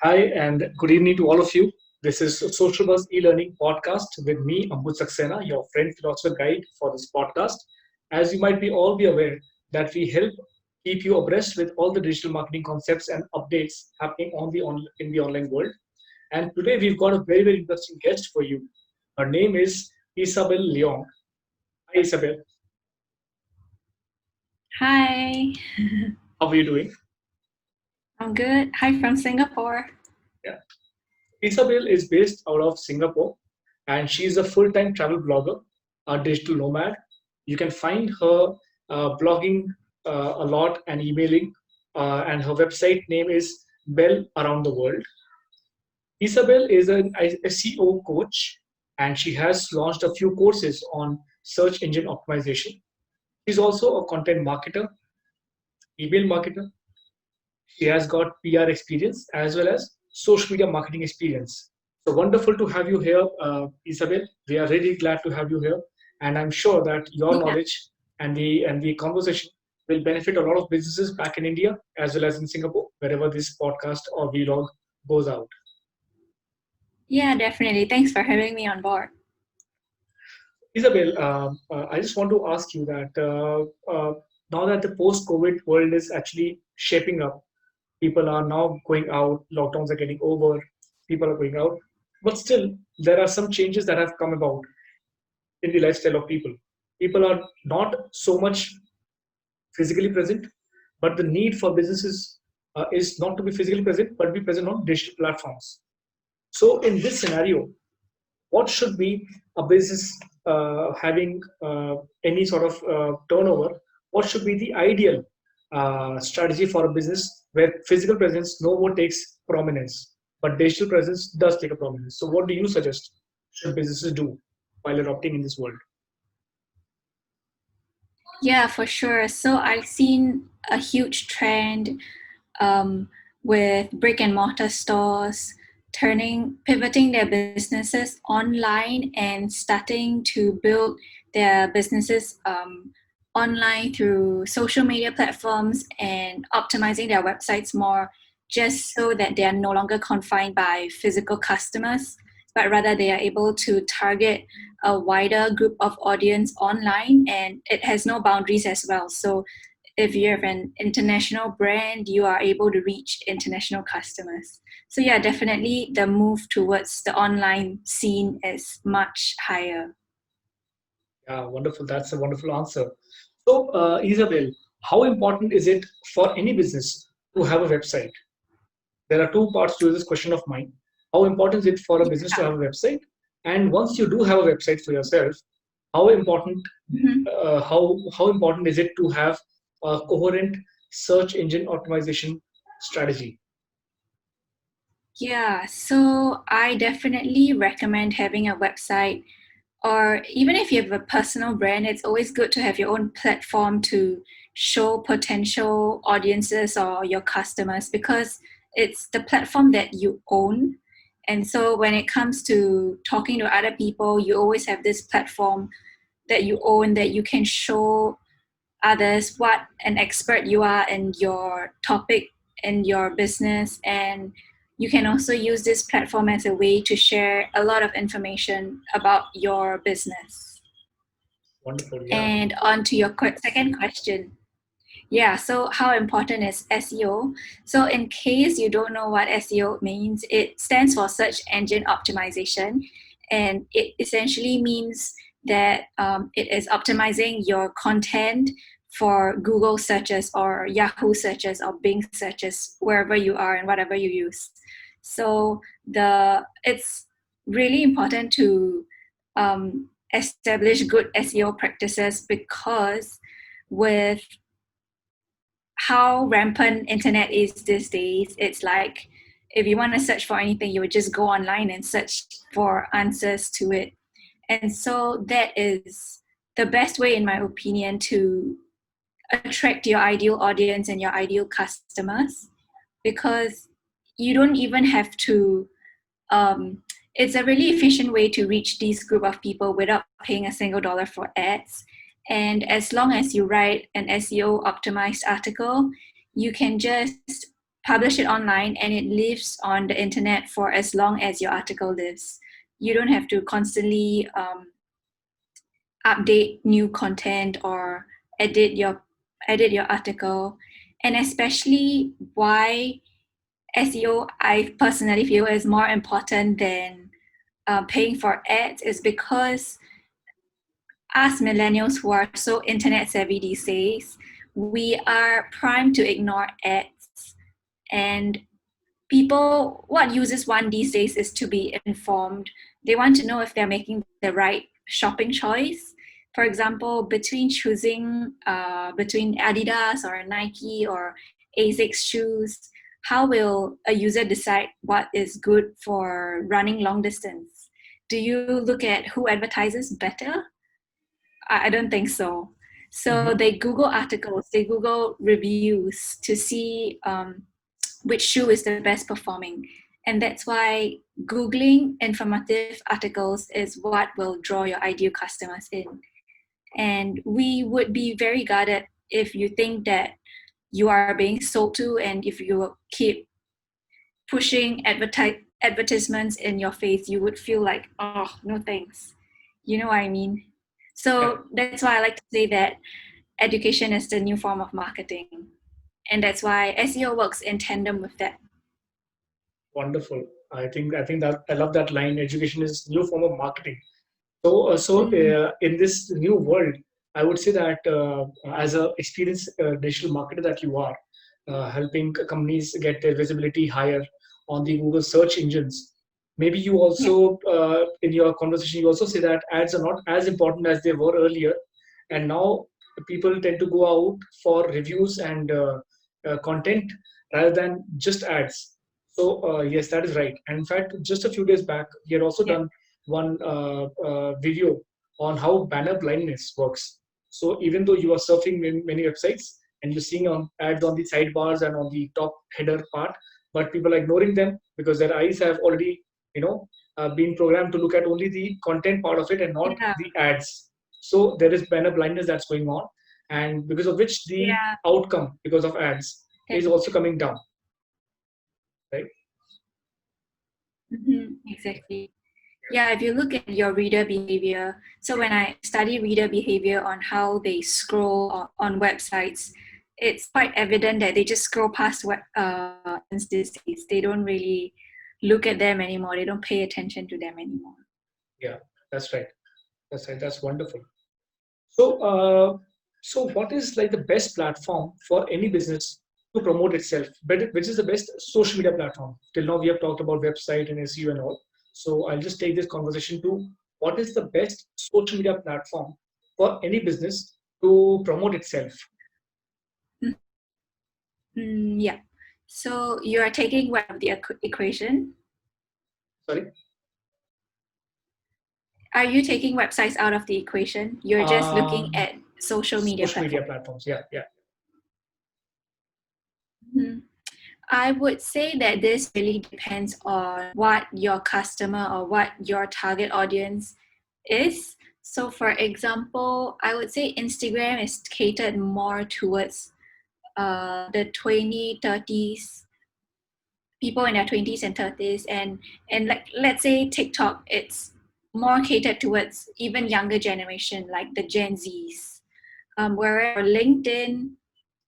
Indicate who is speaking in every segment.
Speaker 1: Hi, and good evening to all of you. This is Social Buzz e-learning podcast with me, Ambuj Saxena, your friend philosopher guide for this podcast. As you might be all be aware that we help keep you abreast with all the digital marketing concepts and updates happening in the online world. And today we've got a very interesting guest for you. Her name is Isabel Leong. Hi, Isabel.
Speaker 2: Hi,
Speaker 1: How are you doing?
Speaker 2: I'm good. Hi from Singapore.
Speaker 1: Yeah. Isabel is based out of Singapore and she's a full time travel blogger, a digital nomad. You can find her blogging a lot and emailing, and her website name is Bel Around The World. Isabel is an SEO coach and she has launched a few courses on search engine optimization. She's also a content marketer, email marketer. She has got PR experience as well as social media marketing experience. So wonderful to have you here, Isabel. We are really glad to have you here, and I'm sure that your
Speaker 2: Yeah,
Speaker 1: knowledge and the conversation will benefit a lot of businesses back in India as well as in Singapore, wherever this podcast or vlog goes out.
Speaker 2: yeah, definitely. Thanks for having me on board.
Speaker 1: Isabel, I just want to ask you that now that the post-COVID world is actually shaping up, people are now going out, lockdowns are getting over, people are going out, but still there are some changes that have come about in the lifestyle of people. People are not so much physically present, but the need for businesses is not to be physically present, but be present on digital platforms. So in this scenario, what should be a business having any sort of turnover? What should be the ideal strategy for a business where physical presence no more takes prominence, but digital presence does take a prominence? So, what do you suggest should businesses do while adopting in this world?
Speaker 2: Yeah, for sure. So I've seen a huge trend um, with brick and mortar stores pivoting their businesses online and starting to build their businesses online through social media platforms and optimizing their websites more just so that they are no longer confined by physical customers, but rather they are able to target a wider group of audience online, and it has no boundaries as well. So if you have an international brand, you are able to reach international customers. So yeah, definitely the move towards the online scene is much higher.
Speaker 1: Yeah, wonderful. That's a wonderful answer. So, Isabel, how important is it for any business to have a website? There are two parts to this question of mine. How important is it for a business to have a website? And once you do have a website for yourself, how important
Speaker 2: Mhm.
Speaker 1: how important is it to have a coherent search engine optimization strategy?
Speaker 2: Yeah, so I definitely recommend having a website, or even if you have a personal brand, it's always good to have your own platform to show potential audiences or your customers, because it's the platform that you own. And so when it comes to talking to other people, you always have this platform that you own, that you can show others what an expert you are in your topic in your business. And you can also use this platform as a way to share a lot of information about your business.
Speaker 1: Wonderful, yeah.
Speaker 2: And on to your second question. Yeah, so how important is SEO? So, in case you don't know what SEO means, it stands for search engine optimization. And it essentially means that it is optimizing your content for Google searches or Yahoo searches or Bing searches, wherever you are and whatever you use. So, it's really important to establish good SEO practices, because with how rampant internet is these days, it's like if you want to search for anything, you would just go online and search for answers to it. And so that is the best way, in my opinion, to attract your ideal audience and your ideal customers, because you don't even have to it's a really efficient way to reach these group of people without paying a single dollar for ads. And as long as you write an SEO optimized article, you can just publish it online and it lives on the internet for as long as your article lives. You don't have to constantly update new content or edit your article. And especially why SEO I personally feel is more important than paying for ads is because us millennials who are so internet savvy these days, we are primed to ignore ads. And people, what users want these days is to be informed. They want to know if they're making the right shopping choice. For example, between choosing between Adidas or Nike or Asics shoes, how will a user decide what is good for running long distance? Do you look at who advertises better? I don't think so. So
Speaker 1: Mm-hmm.
Speaker 2: they Google articles, they Google reviews to see which shoe is the best performing. And that's why Googling informative articles is what will draw your ideal customers in. And we would be very guarded if you think that you are being sold to and if you keep pushing advertisements in your face, you would feel like, oh, no thanks. You know what I mean?
Speaker 1: Yeah,
Speaker 2: So that's why I like to say that education is the new form of marketing. And that's why SEO works in tandem with that.
Speaker 1: wonderful. I think that I love that line. Education is new form of marketing. So in this new world, I would say that as a experienced digital marketer that you are, helping companies get their visibility higher on the Google search engines. Maybe you
Speaker 2: Yeah.
Speaker 1: also, in your conversation, you also say that ads are not as important as they were earlier, and now people tend to go out for reviews and content rather than just ads. So yes, that is right. And in fact, just a few days back, we had also
Speaker 2: Yeah.
Speaker 1: done one video on how banner blindness works. So even though you are surfing many websites and you're seeing on ads on the sidebars and on the top header part, but people are ignoring them because their eyes have already, been programmed to look at only the content part of it and not
Speaker 2: Yeah.
Speaker 1: the ads. So there is banner blindness that's going on, and because of which the
Speaker 2: Yeah.
Speaker 1: outcome because of ads is
Speaker 2: Can,
Speaker 1: also coming down, right?
Speaker 2: exactly. Yeah, if you look at your reader behavior, so when I study reader behavior on how they scroll on websites, it's quite evident that they just scroll past these days. They don't really look at them anymore. They don't pay attention to them anymore.
Speaker 1: Yeah, that's right. That's right. That's wonderful. So, what is like the best platform for any business to promote itself? But which is the best social media platform? Till now, we have talked about website and SEO and all. So, I'll just take this conversation to what is the best social media platform for any business to promote itself?
Speaker 2: Yeah. So you are taking one of the equation.
Speaker 1: Sorry.
Speaker 2: Are you taking websites out of the equation? You're just looking
Speaker 1: Um,
Speaker 2: at social media
Speaker 1: Social media
Speaker 2: platforms.
Speaker 1: platforms. Yeah, yeah.
Speaker 2: Mhm. I would say that this really depends on what your customer or what your target audience is. So, for example, I would say Instagram is catered more towards the 20, 30s, people in their 20s and 30s. And like, let's say TikTok, it's more catered towards even younger generation, like the Gen Zs. Whereas for LinkedIn,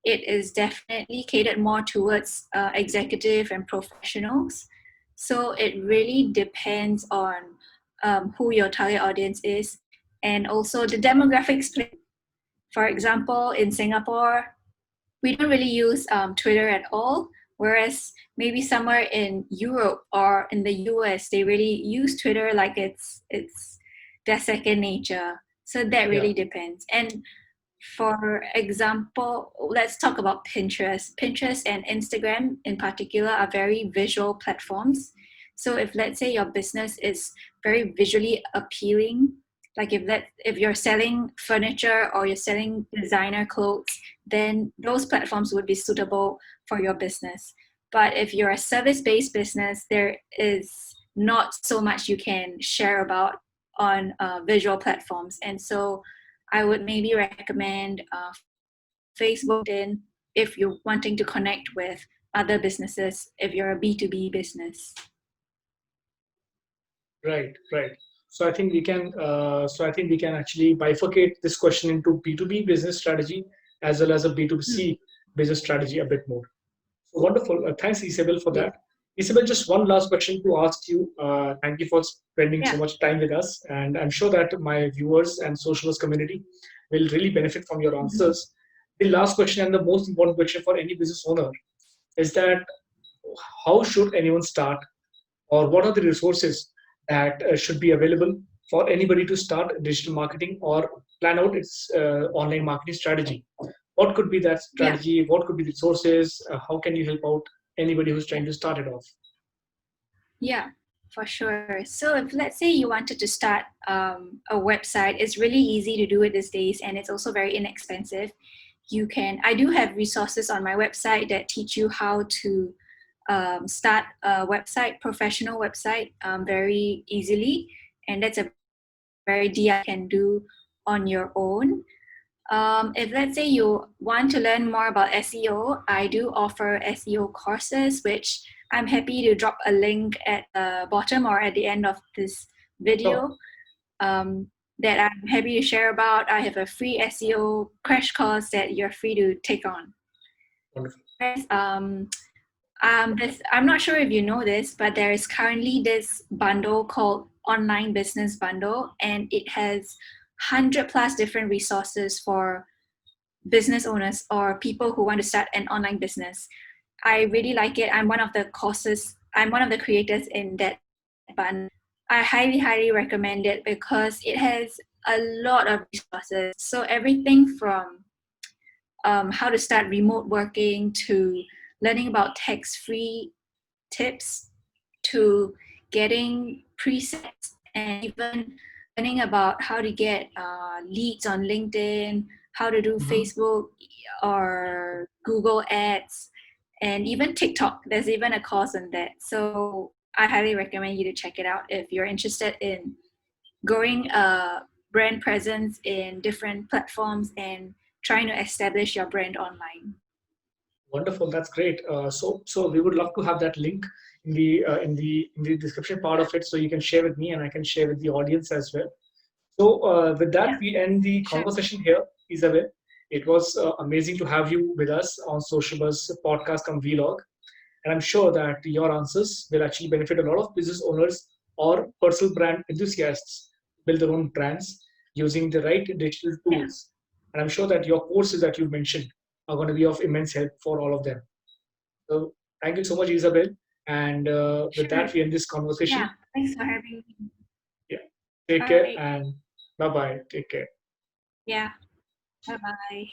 Speaker 2: it is definitely catered more towards executive and professionals. So it really depends on who your target audience is, and also the demographics play. For example, in Singapore, we don't really use Twitter at all, whereas maybe somewhere in Europe or in the US, they really use Twitter like it's their second nature. So that
Speaker 1: Yeah.
Speaker 2: really depends. And for example, let's talk about Pinterest. Pinterest and Instagram in particular are very visual platforms. So if let's say your business is very visually appealing, like if you're selling furniture or you're selling designer clothes, then those platforms would be suitable for your business. But if you're a service-based business, there is not so much you can share about on visual platforms. And so I would maybe recommend Facebook, LinkedIn, if you're wanting to connect with other businesses if you're a B2B business.
Speaker 1: Right, right. So I think we can. So I think we can actually bifurcate this question into B2B business strategy as well as a B2C business strategy a bit more. So wonderful. Thanks, Isabel, for
Speaker 2: Yeah.
Speaker 1: that. Isabel, just one last question to ask you. Thank you for spending so
Speaker 2: Yeah.
Speaker 1: much time with us, and I'm sure that my viewers and socialist community will really benefit from your answers. The last question and the most important question for any business owner is that how should anyone start, or what are the resources that should be available for anybody to start digital marketing or plan out its online marketing strategy? What could be that
Speaker 2: Yeah.
Speaker 1: strategy? What could be the resources? How can you help out anybody who's trying to start it off?
Speaker 2: Yeah, for sure. So if let's say you wanted to start a website, it's really easy to do it these days, and it's also very inexpensive. I do have resources on my website that teach you how to start a website, professional website, very easily, and that's a very DIY can do on your own. If let's say you want to learn more about SEO, I do offer SEO courses, which I'm happy to drop a link at the bottom or at the end of this
Speaker 1: Sure.
Speaker 2: video that I'm happy to share about. I have a free SEO crash course that you're free to take on.
Speaker 1: Wonderful.
Speaker 2: I'm not sure if you know this, but there is currently this bundle called Online Business Bundle, and it has 100 plus different resources for business owners or people who want to start an online business. I really like it. I'm one of the creators in that bundle. I highly recommend it because it has a lot of resources. So everything from how to start remote working to learning about tax-free tips to getting presets and even learning about how to get leads on LinkedIn, how to do
Speaker 1: Mhm.
Speaker 2: Facebook or Google ads, and even TikTok. There's even a course on that. So I highly recommend you to check it out if you're interested in growing a brand presence in different platforms and trying to establish your brand online.
Speaker 1: Wonderful. That's great. So we would love to have that link in the description part of it, so you can share with me and I can share with the audience as well. So with that,
Speaker 2: Yeah,
Speaker 1: we end the
Speaker 2: sure.
Speaker 1: conversation here, Isabel. It was amazing to have you with us on Social Buzz podcast and vlog, and I'm sure that your answers will actually benefit a lot of business owners or personal brand enthusiasts build their own brands using the right digital
Speaker 2: Yeah,
Speaker 1: tools. And I'm sure that your courses that you mentioned are going to be of immense help for all of them. So thank you so much, Isabel. And with
Speaker 2: sure.
Speaker 1: that, we end this
Speaker 2: Yeah,
Speaker 1: conversation.
Speaker 2: thanks for having me.
Speaker 1: Yeah. Take
Speaker 2: All
Speaker 1: care
Speaker 2: right.
Speaker 1: and bye bye. Take care.
Speaker 2: Yeah, bye bye.